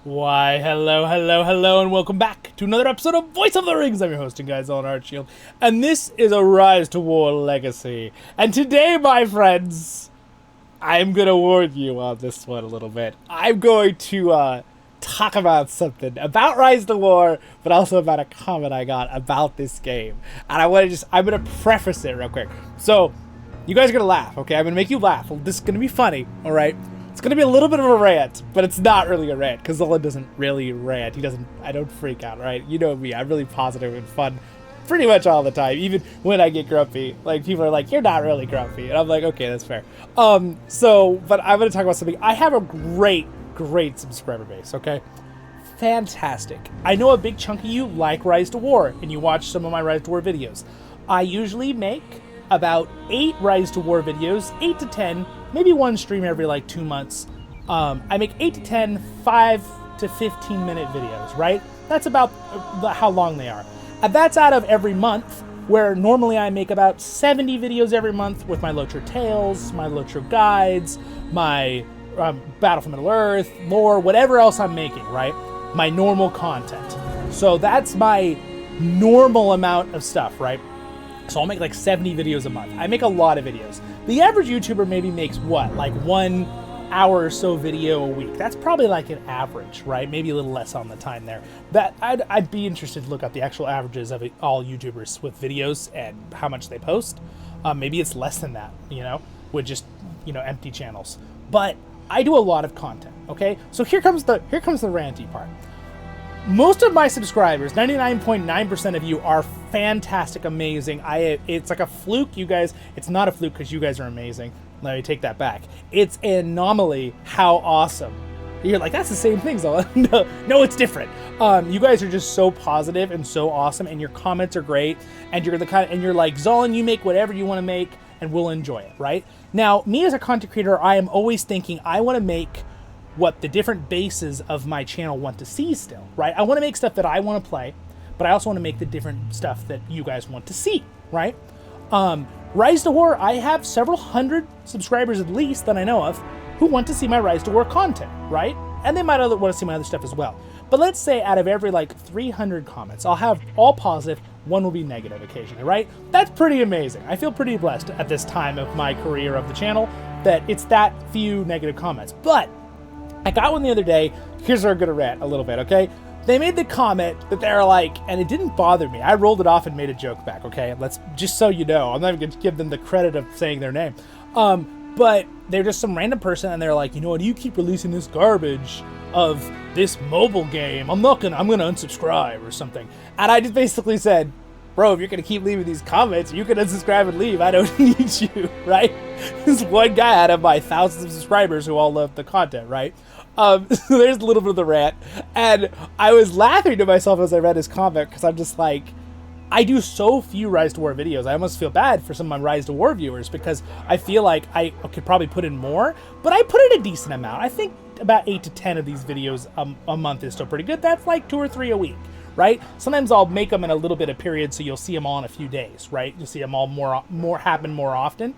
Why, hello, hello, hello, and welcome back to another episode of Voice of the Rings. I'm your hosting, guys, on Ironshield, and this is a Rise to War Legacy. And today, my friends, I'm going to warn you on this one a little bit. I'm going to talk about something about Rise to War, but also about a comment I got about this game. And I'm going to preface it real quick. So, you guys are going to laugh, okay? I'm going to make you laugh. This is going to be funny, all right? It's going to be a little bit of a rant, but it's not really a rant, because Zollin doesn't really rant. I don't freak out, right? You know me, I'm really positive and fun pretty much all the time, even when I get grumpy. Like, people are like, you're not really grumpy. And I'm like, okay, that's fair. But I'm going to talk about something. I have a great subscriber base, okay? Fantastic. I know a big chunk of you like Rise to War, and you watch some of my Rise to War videos. I usually make about 8 Rise to War videos, 8 to 10, maybe one stream every like 2 months. I make 8 to 10, 5 to 15 minute videos, right? That's about how long they are. And that's out of every month, where normally I make about 70 videos every month with my LOTR tales, my LOTR guides, my Battle for Middle Earth, lore, whatever else I'm making, right? My normal content. So that's my normal amount of stuff, right? So I'll make like 70 videos a month. I make a lot of videos. The average YouTuber maybe makes what? Like 1 hour or so video a week. That's probably like an average, right? Maybe a little less on the time there. That I'd be interested to look up the actual averages of all YouTubers with videos and how much they post. Maybe it's less than that, with just, empty channels. But I do a lot of content, okay? So here comes the ranty part. Most of my subscribers, 99.9% of you, are fantastic, amazing. It's like a fluke, you guys. It's not a fluke because you guys are amazing. Let me take that back. It's an anomaly how awesome. You're like, that's the same thing, Zollin. No, it's different. You guys are just so positive and so awesome, and your comments are great. And you're you're like, Zollin, you make whatever you want to make, and we'll enjoy it, right? Now, me as a content creator, I am always thinking I want to make what the different bases of my channel want to see still, right? I want to make stuff that I want to play, but I also want to make the different stuff that you guys want to see, right? Rise to War, I have several hundred subscribers at least that I know of who want to see my Rise to War content, right? And they might want to see my other stuff as well. But let's say out of every like 300 comments, I'll have all positive, one will be negative occasionally, right? That's pretty amazing. I feel pretty blessed at this time of my career of the channel that it's that few negative comments. But I got one the other day. Here's where I'm gonna rant a little bit, okay? They made the comment that they're like, and it didn't bother me. I rolled it off and made a joke back, okay? Just so you know, I'm not even gonna give them the credit of saying their name. But they're just some random person, and they're like, you keep releasing this garbage of this mobile game. I'm gonna unsubscribe or something. And I just basically said, bro, if you're gonna keep leaving these comments, you can unsubscribe and leave. I don't need you, right? This one guy out of my thousands of subscribers who all love the content, right? So there's a little bit of the rant, and I was laughing to myself as I read his comment, because I'm just like, I do so few Rise to War videos. I almost feel bad for some of my Rise to War viewers, because I feel like I could probably put in more, but I put in a decent amount. I think about 8 to 10 of these videos a month is still pretty good. That's like 2 or 3 a week, right? Sometimes I'll make them in a little bit of period, so you'll see them all in a few days, right? You'll see them all more happen more often.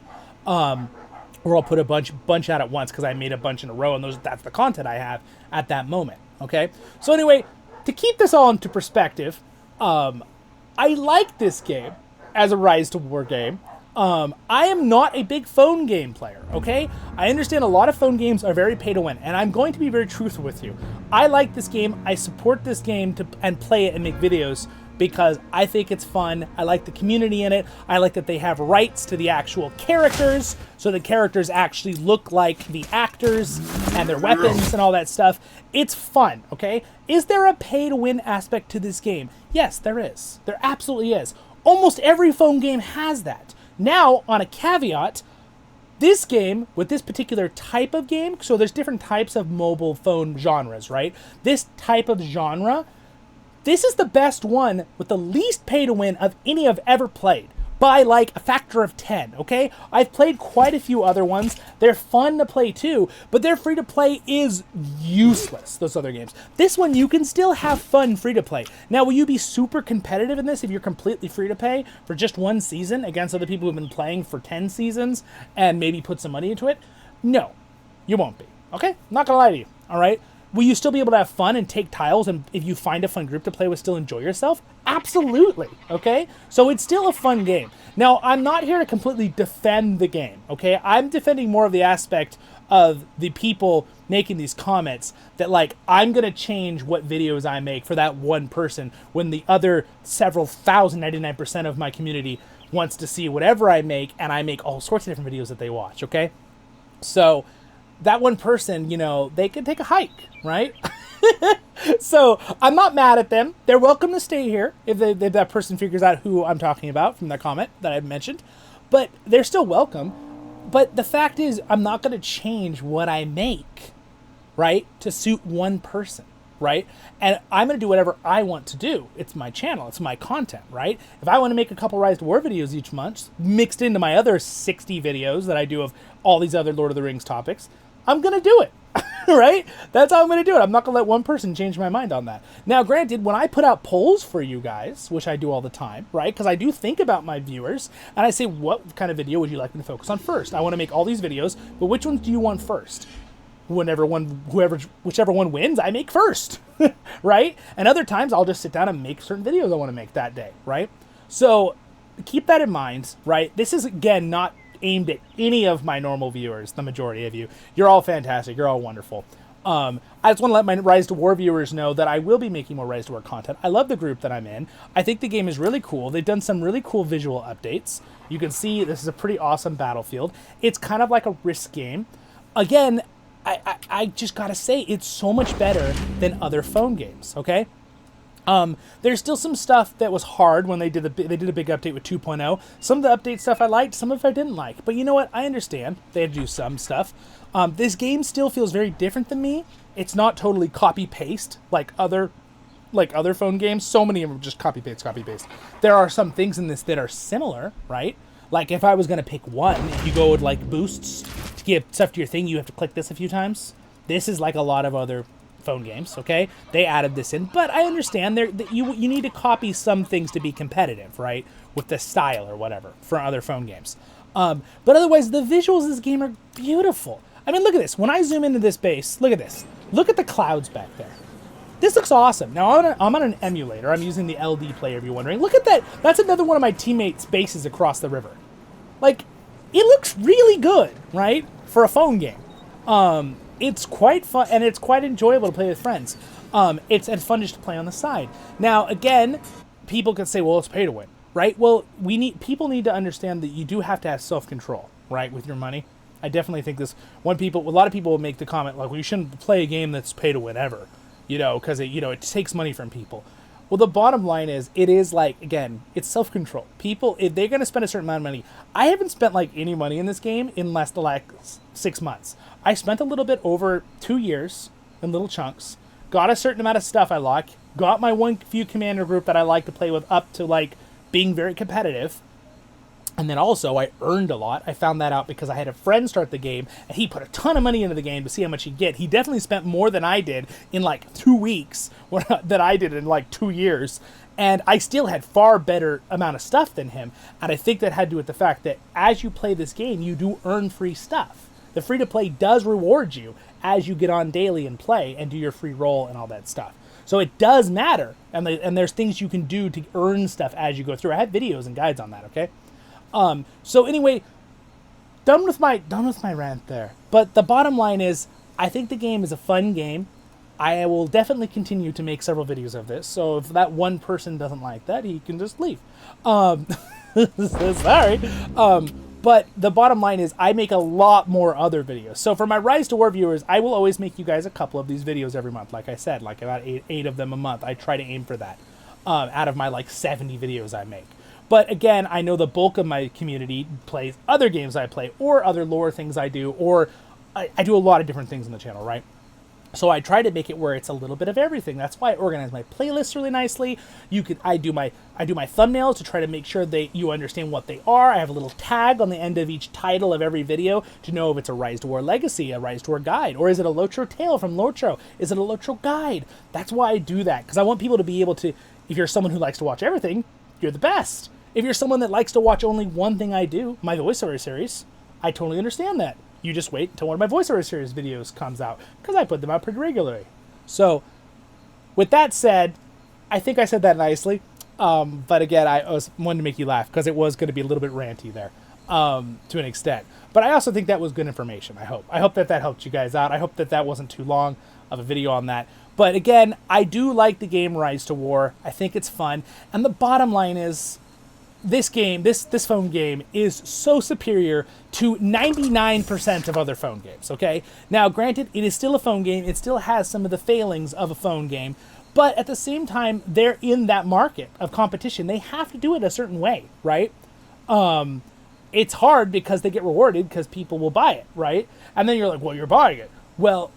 Or I'll put a bunch out at once because I made a bunch in a row, and that's the content I have at that moment, okay? So anyway, to keep this all into perspective, I like this game as a Rise to War game. I am not a big phone game player, okay? I understand a lot of phone games are very pay to win, and I'm going to be very truthful with you. I like this game. I support this game and play it and make videos because I think it's fun. I like the community in it. I like that they have rights to the actual characters, so the characters actually look like the actors and their weapons and all that stuff. It's fun, okay? Is there a pay-to-win aspect to this game? Yes, there is. There absolutely is. Almost every phone game has that. Now, on a caveat, this game, with this particular type of game, so there's different types of mobile phone genres, right? This type of genre, this is the best one with the least pay to win of any I've ever played, by like a factor of 10, okay? I've played quite a few other ones. They're fun to play too, but their free to play is useless, those other games. This one, you can still have fun free to play. Now, will you be super competitive in this if you're completely free to play for just one season against other people who've been playing for 10 seasons and maybe put some money into it? No, you won't be, okay? I'm not gonna lie to you, all right? Will you still be able to have fun and take tiles, and if you find a fun group to play with, still enjoy yourself? Absolutely, okay? So it's still a fun game. Now, I'm not here to completely defend the game, okay? I'm defending more of the aspect of the people making these comments that, like, I'm going to change what videos I make for that one person when the other several thousand, 99% of my community wants to see whatever I make, and I make all sorts of different videos that they watch, okay? So that one person, you know, they can take a hike, right? So I'm not mad at them. They're welcome to stay here if that person figures out who I'm talking about from that comment that I mentioned. But they're still welcome. But the fact is, I'm not going to change what I make, right, to suit one person, right? And I'm going to do whatever I want to do. It's my channel. It's my content, right? If I want to make a couple RiseToWar videos each month, mixed into my other 60 videos that I do of all these other Lord of the Rings topics, I'm going to do it, right? That's how I'm going to do it. I'm not going to let one person change my mind on that. Now, granted, when I put out polls for you guys, which I do all the time, right? Because I do think about my viewers, and I say, what kind of video would you like me to focus on first? I want to make all these videos, but which ones do you want first? Whichever one wins, I make first, right? And other times, I'll just sit down and make certain videos I want to make that day, right? So keep that in mind, right? This is, again, not aimed at any of my normal viewers, the majority of you. You're all fantastic. You're all wonderful. I just want to let my RiseToWar viewers know that I will be making more RiseToWar content. I love the group that I'm in. I think the game is really cool. They've done some really cool visual updates. You can see this is a pretty awesome battlefield. It's kind of like a risk game. Again, I just gotta say, it's so much better than other phone games, okay? There's still some stuff that was hard when they did a big update with 2.0. Some of the update stuff I liked, some of it I didn't like. But you know what? I understand. They had to do some stuff. This game still feels very different than me. It's not totally copy-paste like other phone games. So many of them are just copy-paste, copy-paste. There are some things in this that are similar, right? Like if I was going to pick one, if you go with like boosts to give stuff to your thing, you have to click this a few times. This is like a lot of other phone games, okay? They added this in, but I understand that you need to copy some things to be competitive, right? With the style or whatever for other phone games. But otherwise, the visuals of this game are beautiful. I mean, look at this. When I zoom into this base, look at this. Look at the clouds back there. This looks awesome. Now, I'm on an emulator. I'm using the LD player, if you're wondering. Look at that. That's another one of my teammates' bases across the river. Like, it looks really good, right? For a phone game. It's quite fun, and it's quite enjoyable to play with friends. It's fun just to play on the side. Now, again, people can say, well, it's pay to win, right? Well, people need to understand that you do have to have self-control, right, with your money. I definitely think a lot of people will make the comment, like, well, you shouldn't play a game that's pay to win ever, because it takes money from people. Well, the bottom line is, it is like, again, it's self-control. People, if they're going to spend a certain amount of money, I haven't spent like any money in this game in less than like 6 months. I spent a little bit over 2 years in little chunks, got a certain amount of stuff I like, got my few commander group that I like to play with up to like being very competitive. And then also, I earned a lot. I found that out because I had a friend start the game, and he put a ton of money into the game to see how much he'd get. He definitely spent more than I did in like 2 weeks, than I did in like 2 years. And I still had far better amount of stuff than him. And I think that had to do with the fact that as you play this game, you do earn free stuff. The free-to-play does reward you as you get on daily and play and do your free roll and all that stuff. So it does matter. And there's things you can do to earn stuff as you go through. I have videos and guides on that, okay? So anyway, done with my rant there. But the bottom line is, I think the game is a fun game. I will definitely continue to make several videos of this. So if that one person doesn't like that, he can just leave. Sorry. But the bottom line is, I make a lot more other videos. So for my RiseToWar viewers, I will always make you guys a couple of these videos every month. Like I said, like about eight of them a month. I try to aim for that out of my like 70 videos I make. But again, I know the bulk of my community plays other games I play or other lore things I do, or I do a lot of different things on the channel, right? So I try to make it where it's a little bit of everything. That's why I organize my playlists really nicely. I do my thumbnails to try to make sure you understand what they are. I have a little tag on the end of each title of every video to know if it's a RiseToWar Legacy, a RiseToWar Guide, or is it a LOTR Tale from LOTR? Is it a LOTR Guide? That's why I do that, because I want people to be able to, if you're someone who likes to watch everything, you're the best. If you're someone that likes to watch only one thing I do, my voiceover series, I totally understand that. You just wait until one of my voiceover series videos comes out, because I put them out pretty regularly. So, with that said, I think I said that nicely. But again, I was wanted to make you laugh because it was going to be a little bit ranty there, to an extent. But I also think that was good information. I hope that helped you guys out. I hope that wasn't too long of a video on that. But again, I do like the game RiseToWar. I think it's fun. And the bottom line is, this game, this phone game, is so superior to 99% of other phone games, okay? Now, granted, it is still a phone game. It still has some of the failings of a phone game. But at the same time, they're in that market of competition. They have to do it a certain way, right? It's hard because they get rewarded because people will buy it, right? And then you're like, well, you're buying it. Well,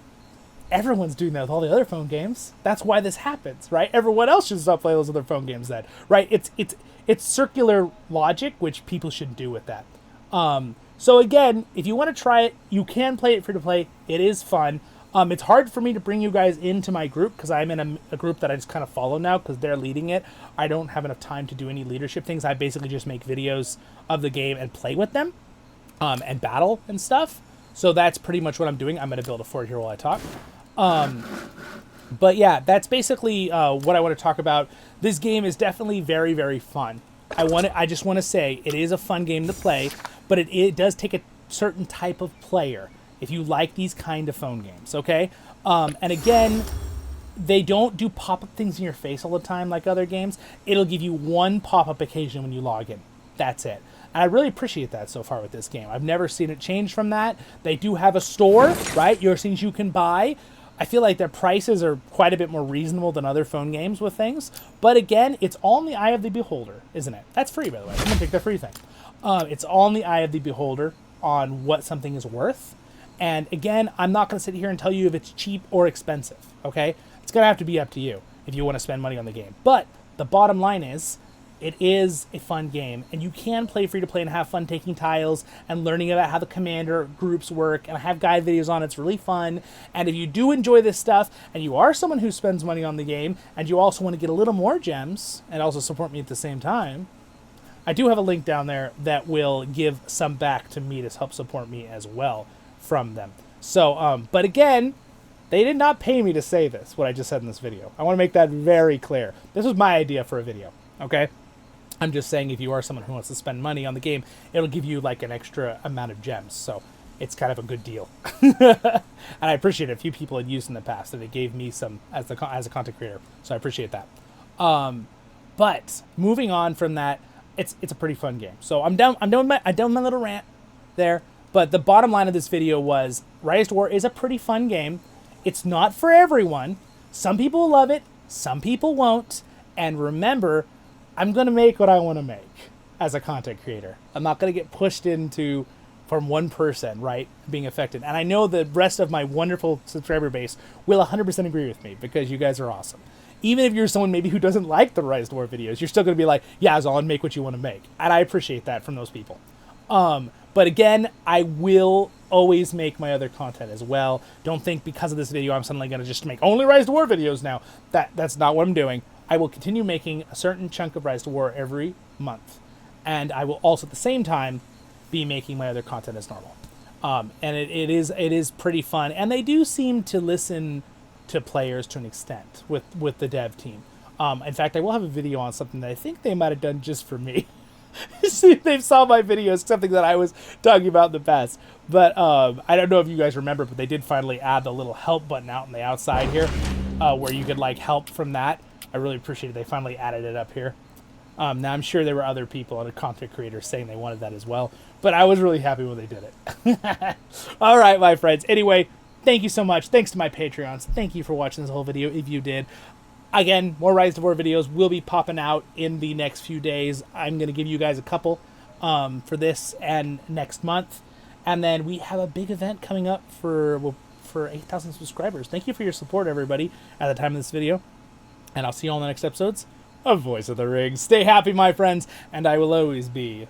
everyone's doing that with all the other phone games. That's why this happens, right? Everyone else should stop playing those other phone games then, right? It's circular logic, which people shouldn't do with that. So again, if you want to try it, you can play it free to play. It is fun. It's hard for me to bring you guys into my group because I'm in a group that I just kind of follow now because they're leading it. I don't have enough time to do any leadership things. I basically just make videos of the game and play with them, and battle and stuff. So that's pretty much what I'm doing. I'm going to build a fort here while I talk. But yeah, that's basically what I want to talk about. This game is definitely very, very fun. I just want to say it is a fun game to play, but it does take a certain type of player if you like these kind of phone games, okay? And again, they don't do pop-up things in your face all the time like other games. It'll give you one pop-up occasion when you log in. That's it. And I really appreciate that so far with this game. I've never seen it change from that. They do have a store, right? Your things you can buy. I feel like their prices are quite a bit more reasonable than other phone games with things. But again, it's all in the eye of the beholder, isn't it? That's free, by the way. I'm going to take the free thing. It's all in the eye of the beholder on what something is worth. And again, I'm not going to sit here and tell you if it's cheap or expensive, okay? It's going to have to be up to you if you want to spend money on the game. But the bottom line is, it is a fun game, and you can play free-to-play and have fun taking tiles and learning about how the commander groups work, and I have guide videos on it. It's really fun. And if you do enjoy this stuff, and you are someone who spends money on the game, and you also want to get a little more gems, and also support me at the same time, I do have a link down there that will give some back to me to help support me as well from them. So, but again, they did not pay me to say this, what I just said in this video. I want to make that very clear. This was my idea for a video, okay? I'm just saying if you are someone who wants to spend money on the game, it'll give you like an extra amount of gems. So it's kind of a good deal. And I appreciate it. A few people had used in the past and it gave me some as a content creator. So I appreciate that. But moving on from that, it's a pretty fun game. So I'm done with my little rant there. But the bottom line of this video was RiseToWar is a pretty fun game. It's not for everyone. Some people will love it. Some people won't. And remember, I'm going to make what I want to make as a content creator. I'm not going to get pushed into from one person, right, being affected. And I know the rest of my wonderful subscriber base will 100% agree with me because you guys are awesome. Even if you're someone maybe who doesn't like the RiseToWar videos, you're still going to be like, yeah, Zollin, make what you want to make. And I appreciate that from those people. But again, I will always make my other content as well. Don't think because of this video I'm suddenly going to just make only RiseToWar videos now. That's not what I'm doing. I will continue making a certain chunk of RiseToWar every month. And I will also at the same time be making my other content as normal. And it is pretty fun. And they do seem to listen to players to an extent with the dev team. In fact, I will have a video on something that I think they might have done just for me. See if they saw my videos, something that I was talking about in the past. But I don't know if you guys remember, but they did finally add the little help button out on the outside here, where you could like help from that. I really appreciate it. They finally added it up here. Now I'm sure there were other people, other content creators saying they wanted that as well, but I was really happy when they did it. All right, my friends. Anyway, thank you so much. Thanks to my Patreons. Thank you for watching this whole video if you did. Again, more RiseToWar videos will be popping out in the next few days. I'm going to give you guys a couple for this and next month. And then we have a big event coming up for 8,000 subscribers. Thank you for your support, everybody, at the time of this video. And I'll see you all in the next episodes of Voice of the Rings. Stay happy, my friends, and I will always be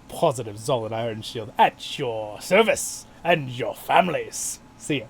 positive Zollin Ironshield at your service and your families. See ya.